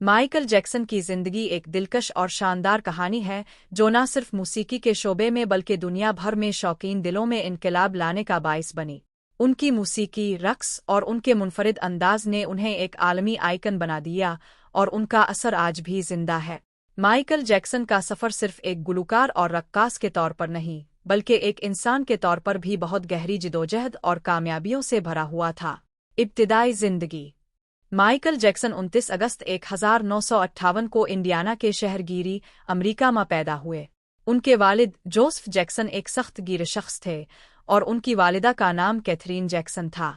Michael Jackson की जिंदगी एक दिलकश और शानदार कहानी है जो न सिर्फ मौसीकी के शोबे में बल्कि दुनिया भर में शौकीन दिलों में इनकलाब लाने का बाइस बनी। उनकी मौसीकी, रक्स और उनके मुनफरिद अंदाज ने उन्हें एक आलमी आइकन बना दिया और उनका असर आज भी जिंदा है। माइकल जैक्सन का सफ़र सिर्फ एक गुलकार और रक्कास के तौर पर नहीं बल्कि एक इंसान के तौर पर भी बहुत गहरी जिदोजहद और कामयाबियों से भरा हुआ था। इब्तिदाई जिंदगी। माइकल जैक्सन 29 अगस्त 1958 को इंडियाना के शहर गिरी, अमेरिका में पैदा हुए। उनके वालिद जोसेफ जैक्सन एक सख्त गिर शख्स थे और उनकी वालिदा का नाम कैथरीन जैक्सन था।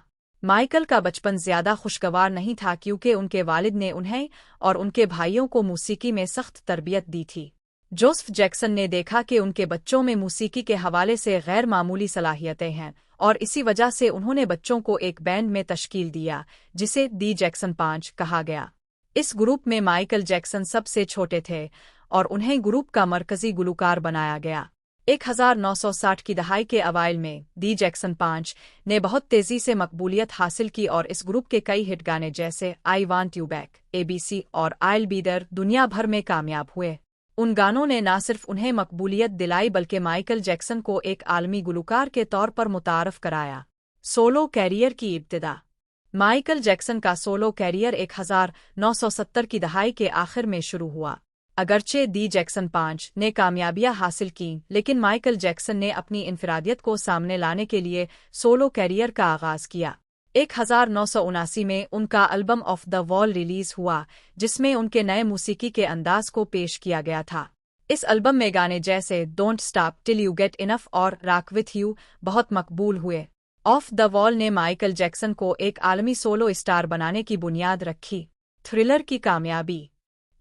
माइकल का बचपन ज्यादा खुशगवार नहीं था क्योंकि उनके वालिद ने उन्हें और उनके भाइयों को मौसीकी में सख्त तरबियत दी थी। जोसेफ जैक्सन ने देखा कि उनके बच्चों में मौसीकी के हवाले से गैर मामूली सलाहियतें हैं और इसी वजह से उन्होंने बच्चों को एक बैंड में तश्कील दिया जिसे दी जैक्सन 5 कहा गया। इस ग्रुप में माइकल जैक्सन सबसे छोटे थे और उन्हें ग्रुप का मरकजी गुलकार बनाया गया। 1960 की दहाई के अवाइल में दी जैक्सन 5 ने बहुत तेजी से मकबूलियत हासिल की और इस ग्रुप के कई हिट गाने जैसे I want you back, ABC और आइल बी देयर दुनिया भर में कामयाब हुए। उन गानों ने न सिर्फ उन्हें मकबूलियत दिलाई बल्कि माइकल जैक्सन को एक आलमी गुलकार के तौर पर मुतारफ कराया। सोलो कैरियर की इब्तिदा। माइकल जैक्सन का सोलो कैरियर 1970 की दहाई के आखिर में शुरू हुआ। अगरचे दी जैक्सन 5 ने कामयाबियां हासिल की, लेकिन माइकल जैक्सन ने अपनी इनफरादियत को सामने लाने के लिए सोलो कैरियर का आगाज किया। 1979 में उनका album of the wall release हुआ जिसमें उनके नए मौसीकी के अंदाज को पेश किया गया था। इस एल्बम में गाने जैसे don't stop till you get enough और रॉक विथ यू बहुत मकबूल हुए। ऑफ द वॉल ने माइकल जैक्सन को एक आलमी सोलो स्टार बनाने की बुनियाद रखी। थ्रिलर की कामयाबी।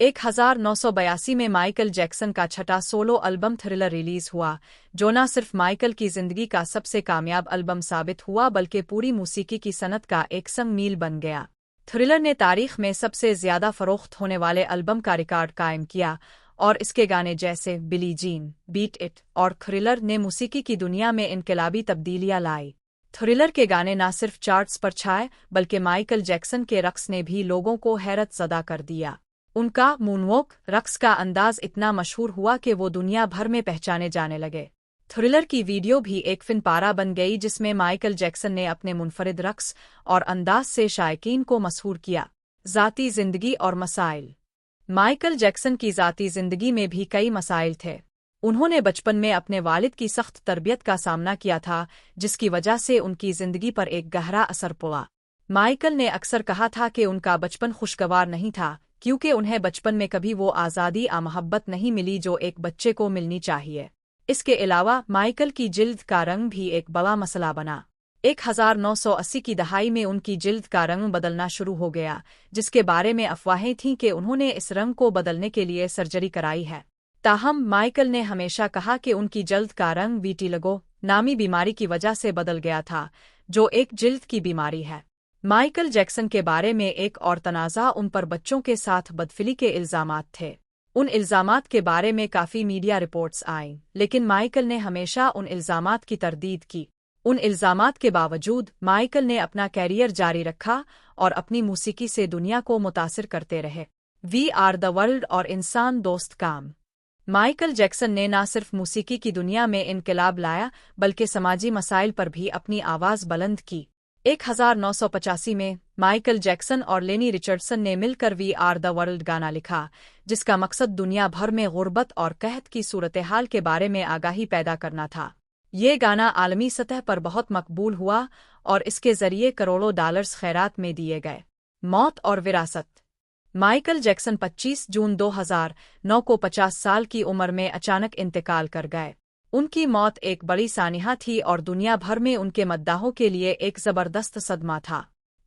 1982 में माइकल जैक्सन का छठा सोलो एल्बम थ्रिलर रिलीज हुआ जो न सिर्फ माइकल की जिंदगी का सबसे कामयाब एल्बम साबित हुआ बल्कि पूरी मौसीकी की सनत का एक संग मील बन गया। थ्रिलर ने तारीख में सबसे ज्यादा फरोख्त होने वाले एल्बम का रिकॉर्ड कायम किया और इसके गाने जैसे बिली जीन, बीट इट और थ्रिलर ने मौसीकी की दुनिया में इनकलाबी तब्दीलियां लाई। थ्रिलर के गाने न सिर्फ चार्ट्स पर छाए बल्कि माइकल जैक्सन के रक्स ने भी लोगों को हैरत ज़दा कर दिया। उनका मूनवॉक रक्स का अंदाज इतना मशहूर हुआ कि वो दुनिया भर में पहचाने जाने लगे। थ्रिलर की वीडियो भी एक फिनपारा बन गई जिसमें माइकल जैक्सन ने अपने मुनफरिद रक्स और अंदाज से शायकीन को मसहूर किया। ज़ाती ज़िंदगी और मसाइल। माइकल जैक्सन की ज़ाती ज़िंदगी में भी कई मसाइल थे। उन्होंने बचपन में अपने वालिद की सख्त तरबियत का सामना किया था जिसकी वजह से उनकी ज़िंदगी पर एक गहरा असर पड़ा। माइकल ने अक्सर कहा था कि उनका बचपन खुशगवार नहीं था क्योंकि उन्हें बचपन में कभी वो आज़ादी आ मोहब्बत नहीं मिली जो एक बच्चे को मिलनी चाहिए। इसके अलावा माइकल की जिल्द का रंग भी एक बड़ा मसला बना। 1980 की दहाई में उनकी जिल्द का रंग बदलना शुरू हो गया जिसके बारे में अफवाहें थीं कि उन्होंने इस रंग को बदलने के लिए सर्जरी कराई है। ताहम माइकल ने हमेशा कहा कि उनकी जिल्द का रंग विटिलिगो नामी बीमारी की वजह से बदल गया था जो एक जिल्द की बीमारी है। माइकल जैक्सन के बारे में एक और तनाज़ा उन पर बच्चों के साथ बदफिली के इल्ज़ामात थे। उन इल्ज़ामात के बारे में काफ़ी मीडिया रिपोर्ट्स आईं लेकिन माइकल ने हमेशा उन इल्ज़ामात की तरदीद की। उन इल्ज़ामात के बावजूद माइकल ने अपना कैरियर जारी रखा और अपनी मौसीकी से दुनिया को मुतासिर करते रहे। वी आर द वर्ल्ड और इंसान दोस्त काम। माइकल जैक्सन ने न सिर्फ मौसीकी की दुनिया में इनकलाब लाया बल्कि समाजी मसाइल पर भी अपनी आवाज़ बुलंद की। 1985 में माइकल जैक्सन और लेनी रिचर्डसन ने मिलकर वी आर द वर्ल्ड गाना लिखा जिसका मकसद दुनिया भर में गुर्बत और कहत की सूरत हाल के बारे में आगाही पैदा करना था। ये गाना आलमी सतह पर बहुत मकबूल हुआ और इसके जरिए करोड़ों डॉलर्स खैरात में दिए गए। मौत और विरासत। माइकल जैक्सन 25 जून 2009 को 50 साल की उम्र में अचानक इंतकाल कर गए। उनकी मौत एक बड़ी सानिहा थी और दुनिया भर में उनके मद्दाहों के लिए एक ज़बरदस्त सदमा था।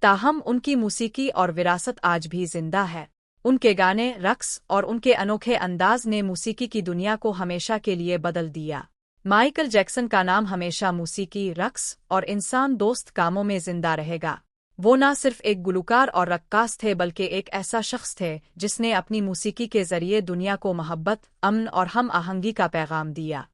ताहम उनकी मौसीकी और विरासत आज भी जिंदा है। उनके गाने, रक्स और उनके अनोखे अंदाज ने मौसीकी की दुनिया को हमेशा के लिए बदल दिया। माइकल जैक्सन का नाम हमेशा मौसीकी, रक्स और इंसान दोस्त कामों में जिंदा रहेगा। वो न सिर्फ एक गुलकार और रक्कास थे बल्कि एक ऐसा शख्स थे जिसने अपनी मौसीकी के जरिए दुनिया को मोहब्बत, अमन और हम आहंगी का पैगाम दिया।